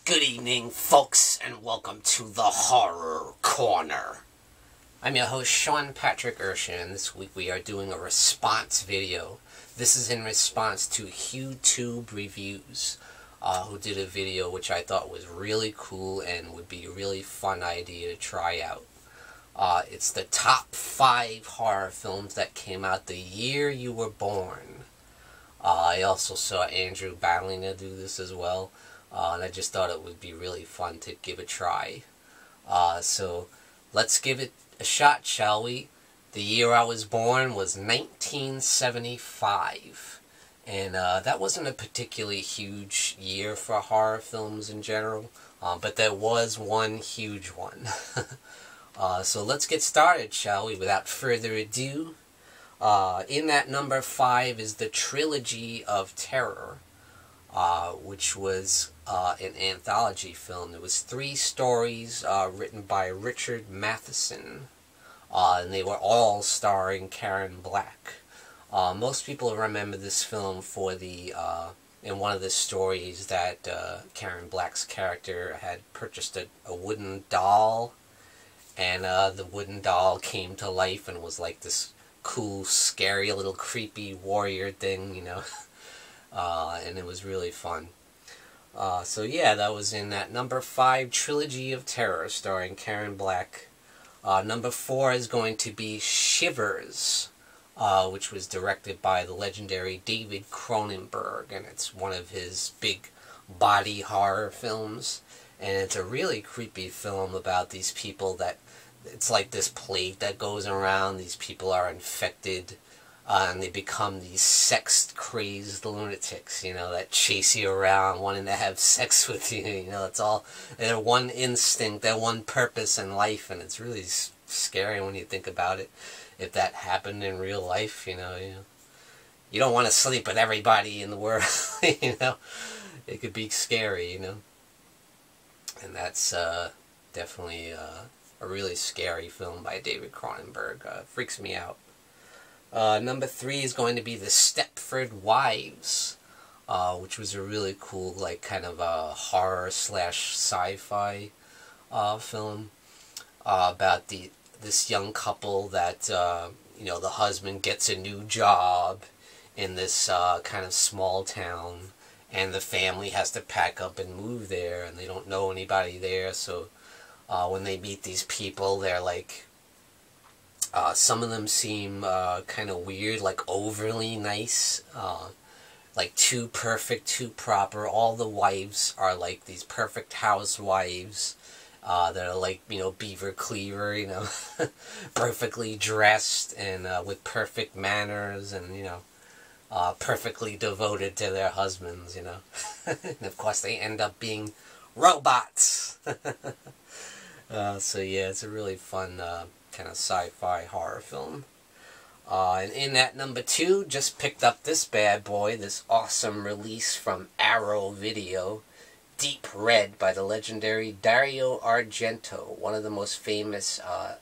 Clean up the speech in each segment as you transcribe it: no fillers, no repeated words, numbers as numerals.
Good evening, folks, and welcome to the Horror Corner. I'm your host, Sean Patrick Erschen, and this week we are doing a response video. This is in response to Hughtube Reviews, who did a video which I thought was really cool and would be a really fun idea to try out. It's the top 5 horror films that came out the year you were born. I also saw Andrew Ballinger do this as well. And I just thought it would be really fun to give a try. So let's give it a shot, shall we? The year I was born was 1975. And that wasn't a particularly huge year for horror films in general. But there was one huge one. So let's get started, shall we? Without further ado. In that number 5 is the Trilogy of Terror. Which was an anthology film. There was 3 stories written by Richard Matheson, and they were all starring Karen Black. Most people remember this film for the, in one of the stories that Karen Black's character had purchased a wooden doll, and the wooden doll came to life and was like this cool, scary, little creepy warrior thing, you know. And it was really fun. So yeah, that was in that number 5 Trilogy of Terror starring Karen Black. Number 4 is going to be Shivers, which was directed by the legendary David Cronenberg, and it's one of his big body horror films. And it's a really creepy film about these people that, it's like this plague that goes around. These people are infected. And they become these sex-crazed lunatics, you know, that chase you around wanting to have sex with you, you know, it's all, their one instinct, their one purpose in life, and it's really scary when you think about it. If that happened in real life, you know, you don't want to sleep with everybody in the world, you know, it could be scary, you know, and that's definitely a really scary film by David Cronenberg. Freaks me out. Number 3 is going to be The Stepford Wives, which was a really cool, like, kind of a horror / sci-fi film about this young couple that, you know, the husband gets a new job in this kind of small town, and the family has to pack up and move there, and they don't know anybody there, so when they meet these people, they're like, some of them seem kind of weird, like overly nice, like too perfect, too proper. All the wives are like these perfect housewives that are like, you know, Beaver Cleaver, you know, perfectly dressed and with perfect manners and, you know, perfectly devoted to their husbands, you know. And of course they end up being robots. So yeah, it's a really fun kind of sci-fi horror film. And in that number 2, just picked up this bad boy, this awesome release from Arrow Video, Deep Red by the legendary Dario Argento, one of the most famous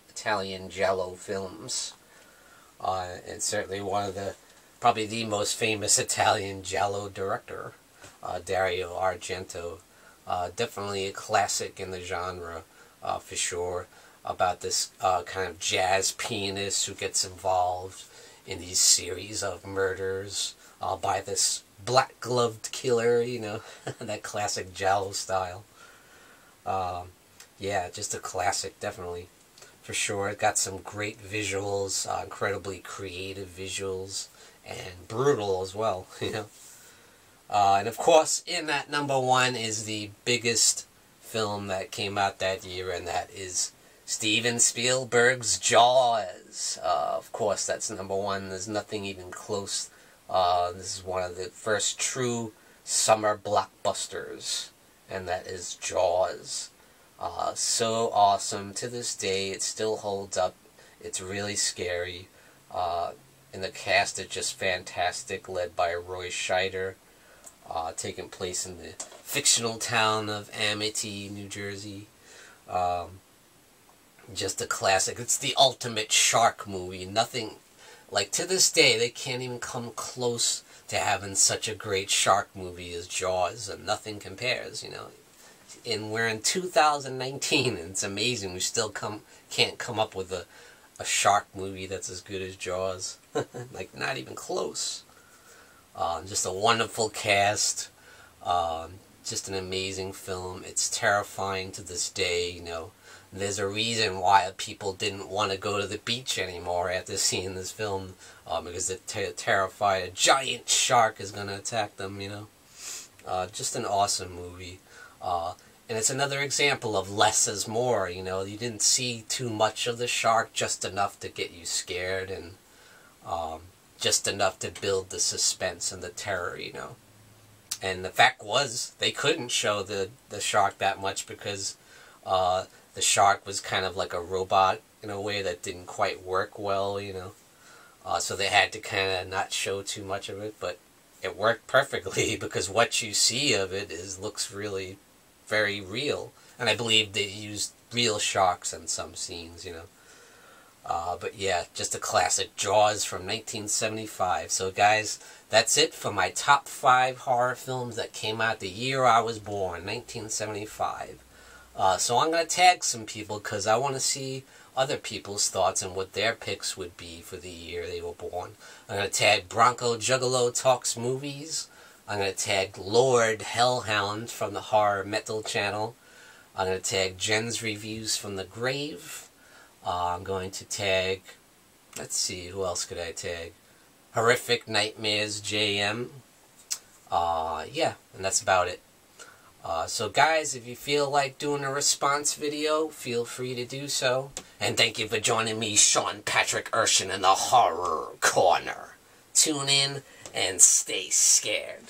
Italian giallo films. And certainly one of the, probably the most famous Italian giallo director, Dario Argento. Definitely a classic in the genre, for sure. About this kind of jazz pianist who gets involved in these series of murders by this black-gloved killer, you know, that classic giallo style. Yeah, just a classic, definitely, for sure. It got some great visuals, incredibly creative visuals, and brutal as well, you know. And of course, in that number 1 is the biggest film that came out that year, and that is Steven Spielberg's Jaws. Of course, that's number 1. There's nothing even close. This is one of the first true summer blockbusters, and that is Jaws. So awesome. To this day, it still holds up. It's really scary. And the cast is just fantastic, led by Roy Scheider, taking place in the fictional town of Amity, New Jersey. Just a classic. It's the ultimate shark movie. Nothing, like, to this day, they can't even come close to having such a great shark movie as Jaws, and nothing compares, you know. and we're in 2019, and it's amazing we still can't come up with a shark movie that's as good as Jaws. Like, not even close. Just a wonderful cast. Just an amazing film. It's terrifying to this day, you know. There's a reason why people didn't want to go to the beach anymore after seeing this film, because they're terrified a giant shark is going to attack them, you know. Just an awesome movie. And it's another example of less is more, you know. You didn't see too much of the shark, just enough to get you scared, and just enough to build the suspense and the terror, you know. And the fact was, they couldn't show the shark that much because the shark was kind of like a robot in a way that didn't quite work well, you know. So they had to kind of not show too much of it, but it worked perfectly because what you see of it looks really very real. And I believe they used real sharks in some scenes, you know. But yeah, just a classic, Jaws from 1975. So guys, that's it for my top 5 horror films that came out the year I was born, 1975. So I'm going to tag some people because I want to see other people's thoughts and what their picks would be for the year they were born. I'm going to tag Broncojuggalotalksmovies. I'm going to tag Lord Hellhound from the HorrorMetal channel. I'm going to tag Jen's Reviews from the Grave. I'm going to tag, let's see, who else could I tag? Horrific Nightmares JM. Yeah, and that's about it. So guys, if you feel like doing a response video, feel free to do so. And thank you for joining me, Sean Patrick Erschen, in the Horror Corner. Tune in and stay scared.